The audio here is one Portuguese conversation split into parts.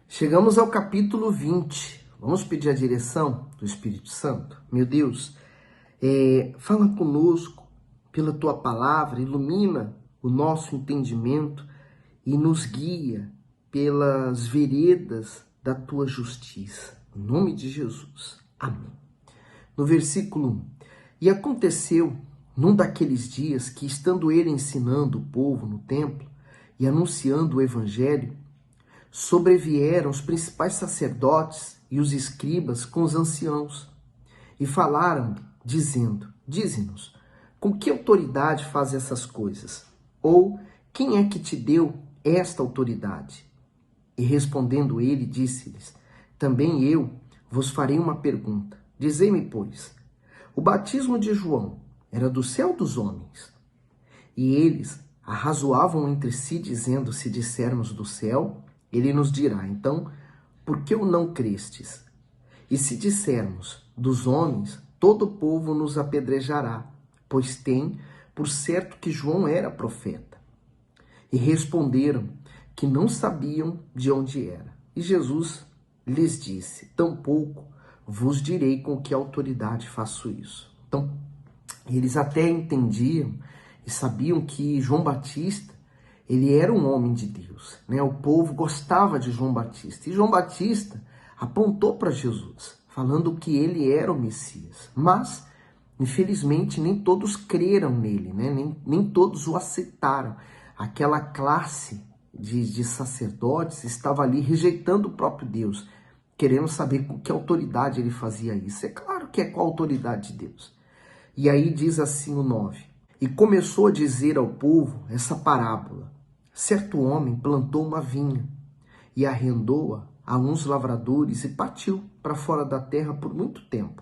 Chegamos ao capítulo 20. Vamos pedir a direção do Espírito Santo? Meu Deus, fala conosco pela Tua palavra, ilumina o nosso entendimento e nos guia pelas veredas da Tua justiça. Em nome de Jesus. Amém. No versículo 1. E aconteceu, num daqueles dias, que estando ele ensinando o povo no templo e anunciando o evangelho, sobrevieram os principais sacerdotes e os escribas com os anciãos e falaram, dizendo, dize-nos, com que autoridade faz essas coisas? Ou quem é que te deu esta autoridade? E respondendo ele, disse-lhes, também eu vos farei uma pergunta. Dizei-me, pois, o batismo de João era do céu ou dos homens? E eles arrazoavam entre si, dizendo, se dissermos do céu, ele nos dirá, então, por que o não crestes? E se dissermos dos homens, todo o povo nos apedrejará, pois tem por certo que João era profeta. E responderam que não sabiam de onde era. E Jesus lhes disse, tampouco vos direi com que autoridade faço isso. Então, eles até entendiam e sabiam que João Batista, ele era um homem de Deus, né? O povo gostava de João Batista. E João Batista apontou para Jesus, falando que ele era o Messias. Mas, infelizmente, nem todos creram nele, né? Nem todos o aceitaram. Aquela classe de sacerdotes estava ali rejeitando o próprio Deus, querendo saber com que autoridade ele fazia isso. É claro que é com a autoridade de Deus. E aí diz assim o 9. E começou a dizer ao povo essa parábola. Certo homem plantou uma vinha e arrendou-a a uns lavradores e partiu para fora da terra por muito tempo.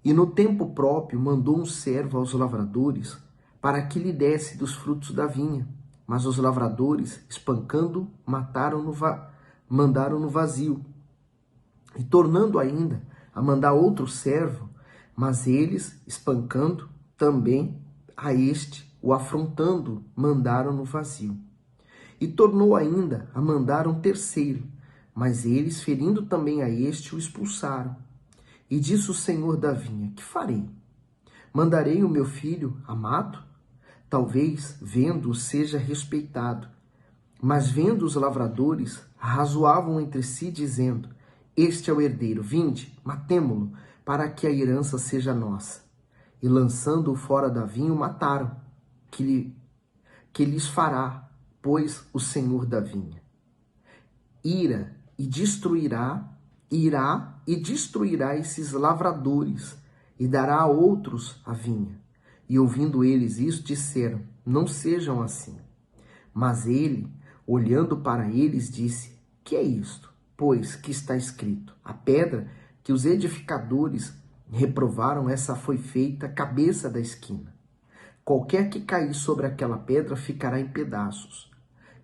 E no tempo próprio mandou um servo aos lavradores para que lhe desse dos frutos da vinha. Mas os lavradores, espancando, mandaram no vazio. E tornando ainda a mandar outro servo, mas eles, espancando, também a este, o afrontando, mandaram no vazio. E tornou ainda a mandar um terceiro, mas eles, ferindo também a este, o expulsaram. E disse o senhor da vinha, que farei? Mandarei o meu filho amado? Talvez, vendo-o, seja respeitado. Mas vendo os lavradores, arrazoavam entre si, dizendo, este é o herdeiro, vinde, matemo-lo, para que a herança seja nossa. E lançando-o fora da vinha, o mataram, que lhes fará, pois, o senhor da vinha. Irá e destruirá esses lavradores, e dará a outros a vinha. E ouvindo eles isso, disseram, não sejam assim. Mas ele, olhando para eles, disse, que é isto? Pois que está escrito, a pedra que os edificadores reprovaram, essa foi feita cabeça da esquina. Qualquer que cair sobre aquela pedra ficará em pedaços,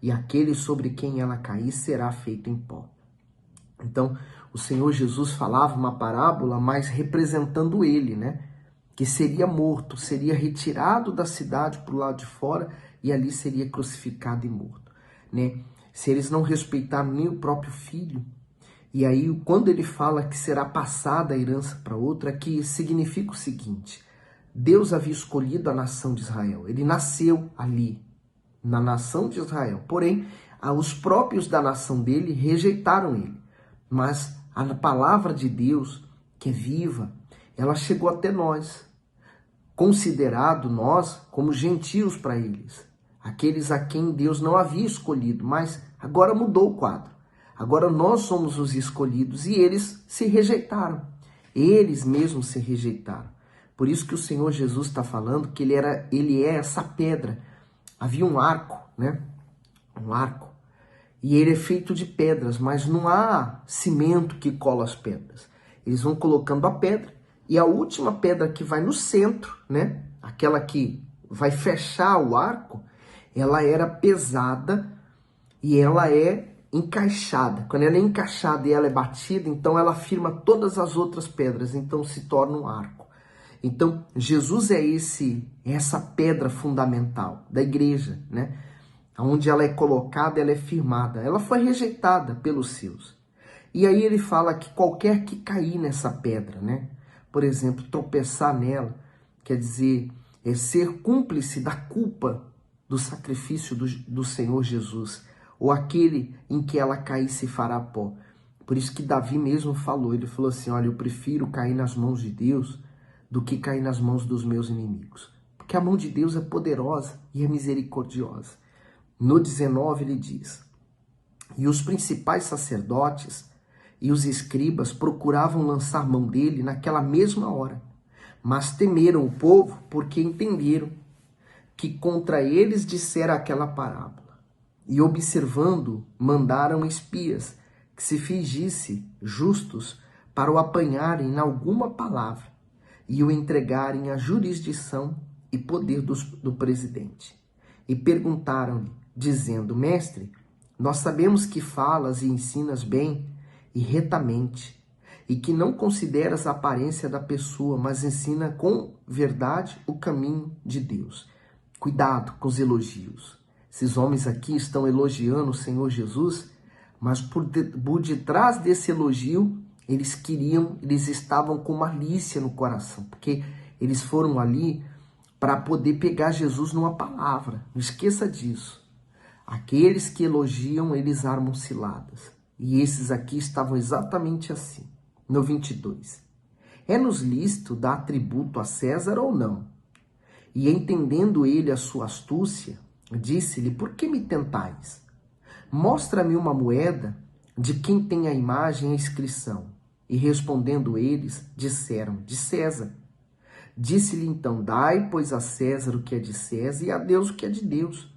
e aquele sobre quem ela cair será feito em pó. Então, o Senhor Jesus falava uma parábola, mas representando ele, né? Que seria morto, seria retirado da cidade para o lado de fora e ali seria crucificado e morto, né? Se eles não respeitaram nem o próprio filho. E aí, quando ele fala que será passada a herança para outra, aqui significa o seguinte, Deus havia escolhido a nação de Israel, ele nasceu ali, na nação de Israel, porém, os próprios da nação dele rejeitaram ele, mas a palavra de Deus, que é viva, ela chegou até nós, considerado nós como gentios para eles, aqueles a quem Deus não havia escolhido, mas agora mudou o quadro. Agora nós somos os escolhidos e eles se rejeitaram. Eles mesmos se rejeitaram. Por isso que o Senhor Jesus está falando que ele é essa pedra. Havia um arco, né? Um arco. E ele é feito de pedras, mas não há cimento que cola as pedras. Eles vão colocando a pedra e a última pedra que vai no centro, né? Aquela que vai fechar o arco, ela era pesada e ela é encaixada. Quando ela é encaixada e ela é batida, então ela firma todas as outras pedras, então se torna um arco. Então, Jesus é essa pedra fundamental da igreja, né? onde ela é colocada, ela é firmada. Ela foi rejeitada pelos seus. E aí ele fala que qualquer que cair nessa pedra, né? Por exemplo, tropeçar nela, quer dizer, é ser cúmplice da culpa do sacrifício do Senhor Jesus, ou aquele em que ela cair se fará pó. Por isso que Davi mesmo falou, ele falou assim, olha, eu prefiro cair nas mãos de Deus do que cair nas mãos dos meus inimigos. Porque a mão de Deus é poderosa e é misericordiosa. No 19 ele diz, e os principais sacerdotes e os escribas procuravam lançar mão dele naquela mesma hora, mas temeram o povo porque entenderam que contra eles dissera aquela parábola. E observando, mandaram espias que se fingisse justos para o apanharem em alguma palavra e o entregarem à jurisdição e poder do presidente. E perguntaram-lhe, dizendo, mestre, nós sabemos que falas e ensinas bem e retamente, e que não consideras a aparência da pessoa, mas ensina com verdade o caminho de Deus. Cuidado com os elogios. Esses homens aqui estão elogiando o Senhor Jesus, mas por detrás desse elogio, eles estavam com malícia no coração, porque eles foram ali para poder pegar Jesus numa palavra. Não esqueça disso. Aqueles que elogiam, eles armam ciladas. E esses aqui estavam exatamente assim. No 22. É-nos lícito dar tributo a César ou não? E entendendo ele a sua astúcia, disse-lhe, por que me tentais? Mostra-me uma moeda de quem tem a imagem e a inscrição. E respondendo eles, disseram, de César. Disse-lhe então, dai, pois, a César o que é de César e a Deus o que é de Deus.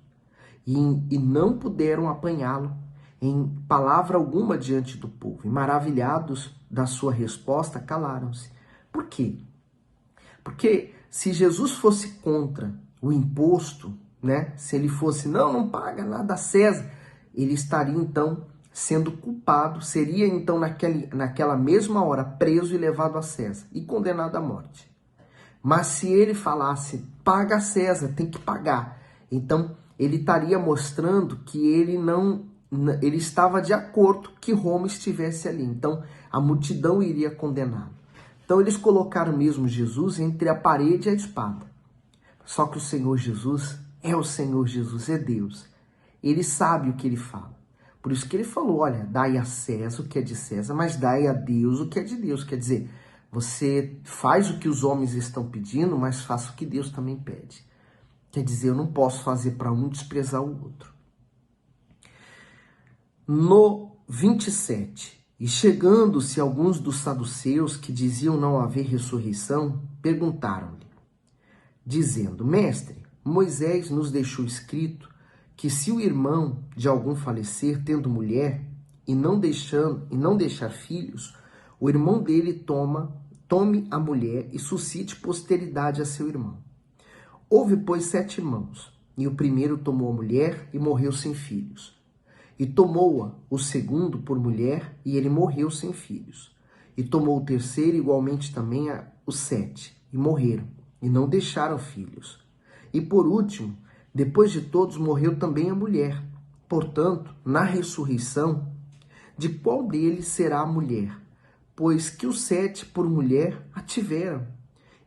E não puderam apanhá-lo em palavra alguma diante do povo. E maravilhados da sua resposta, calaram-se. Por quê? Porque se Jesus fosse contra o imposto, né? Se ele fosse, não paga nada a César, ele estaria então sendo culpado, seria então naquela mesma hora preso e levado a César e condenado à morte. Mas se ele falasse, paga a César, tem que pagar, então ele estaria mostrando que ele estava de acordo que Roma estivesse ali. Então a multidão iria condená-lo. Então eles colocaram mesmo Jesus entre a parede e a espada. Só que o Senhor Jesus é Deus. Ele sabe o que ele fala. Por isso que ele falou, olha, dai a César o que é de César, mas dai a Deus o que é de Deus. Quer dizer, você faz o que os homens estão pedindo, mas faça o que Deus também pede. Quer dizer, eu não posso fazer para um desprezar o outro. No 27, e chegando-se alguns dos saduceus que diziam não haver ressurreição, perguntaram-lhe, dizendo, mestre, Moisés nos deixou escrito que se o irmão de algum falecer tendo mulher e não deixar filhos, o irmão dele tome a mulher e suscite posteridade a seu irmão. Houve, pois, 7 irmãos, e o primeiro tomou a mulher e morreu sem filhos. E tomou-a o segundo por mulher, e ele morreu sem filhos. E tomou o terceiro igualmente também os 7, e morreram, e não deixaram filhos. E por último, depois de todos, morreu também a mulher. Portanto, na ressurreição, de qual deles será a mulher? Pois que os 7 por mulher a tiveram.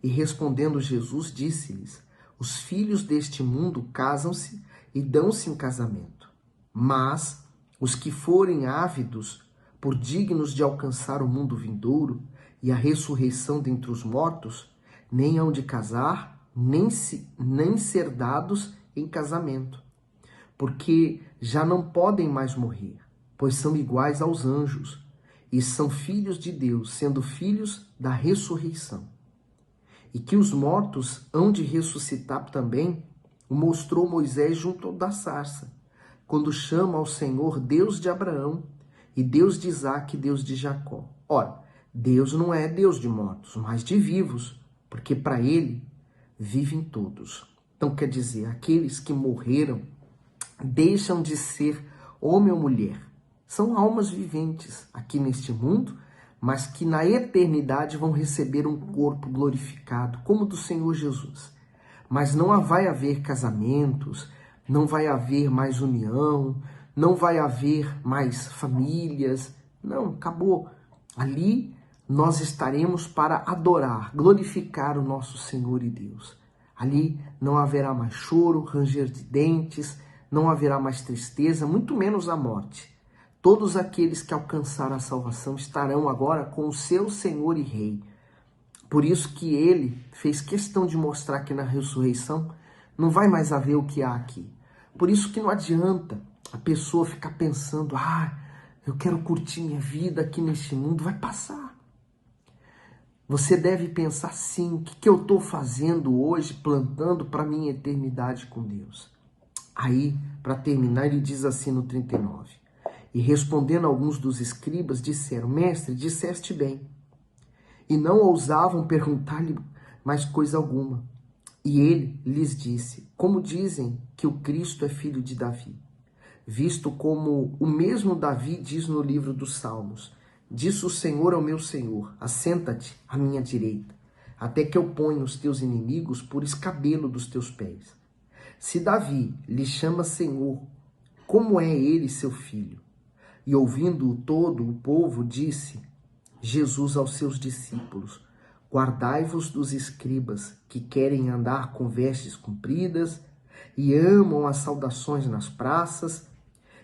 E respondendo Jesus, disse-lhes, os filhos deste mundo casam-se e dão-se em casamento. Mas os que forem ávidos por dignos de alcançar o mundo vindouro e a ressurreição dentre os mortos, nem hão de casar, nem ser dados em casamento, porque já não podem mais morrer, pois são iguais aos anjos, e são filhos de Deus, sendo filhos da ressurreição. E que os mortos hão de ressuscitar também, o mostrou Moisés junto da sarça, quando chama ao Senhor Deus de Abraão, e Deus de Isaque e Deus de Jacó. Ora, Deus não é Deus de mortos, mas de vivos, porque para ele vivem todos. Então quer dizer, aqueles que morreram deixam de ser homem ou mulher. São almas viventes aqui neste mundo, mas que na eternidade vão receber um corpo glorificado, como o do Senhor Jesus. Mas não vai haver casamentos, não vai haver mais união, não vai haver mais famílias. Não, acabou. Ali nós estaremos para adorar, glorificar o nosso Senhor e Deus. Ali não haverá mais choro, ranger de dentes, não haverá mais tristeza, muito menos a morte. Todos aqueles que alcançaram a salvação estarão agora com o seu Senhor e Rei. Por isso que ele fez questão de mostrar que na ressurreição não vai mais haver o que há aqui. Por isso que não adianta a pessoa ficar pensando, eu quero curtir minha vida aqui neste mundo, vai passar. Você deve pensar sim, o que eu estou fazendo hoje, plantando para a minha eternidade com Deus. Aí, para terminar, ele diz assim no 39, e respondendo alguns dos escribas, disseram, mestre, disseste bem. E não ousavam perguntar-lhe mais coisa alguma. E ele lhes disse, como dizem que o Cristo é filho de Davi? Visto como o mesmo Davi diz no livro dos Salmos, disse o Senhor ao meu Senhor, assenta-te à minha direita, até que eu ponha os teus inimigos por escabelo dos teus pés. Se Davi lhe chama Senhor, como é ele seu filho? E ouvindo-o todo o povo, disse Jesus aos seus discípulos, guardai-vos dos escribas, que querem andar com vestes compridas e amam as saudações nas praças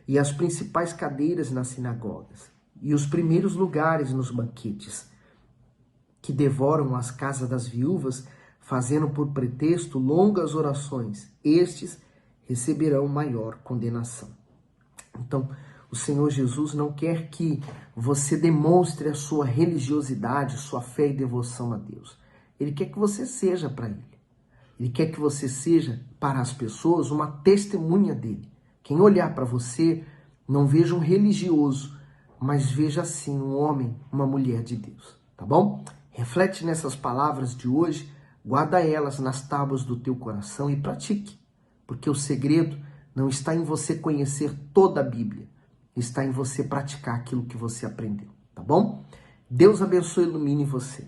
e as principais cadeiras nas sinagogas e os primeiros lugares nos banquetes, que devoram as casas das viúvas, fazendo por pretexto longas orações. Estes receberão maior condenação. Então, o Senhor Jesus não quer que você demonstre a sua religiosidade, sua fé e devoção a Deus. Ele quer que você seja para Ele. Ele quer que você seja, para as pessoas, uma testemunha dEle. Quem olhar para você, não veja um religioso, mas veja sim um homem, uma mulher de Deus. Tá bom? Reflete nessas palavras de hoje, guarda elas nas tábuas do teu coração e pratique. Porque o segredo não está em você conhecer toda a Bíblia, está em você praticar aquilo que você aprendeu, tá bom? Deus abençoe e ilumine você.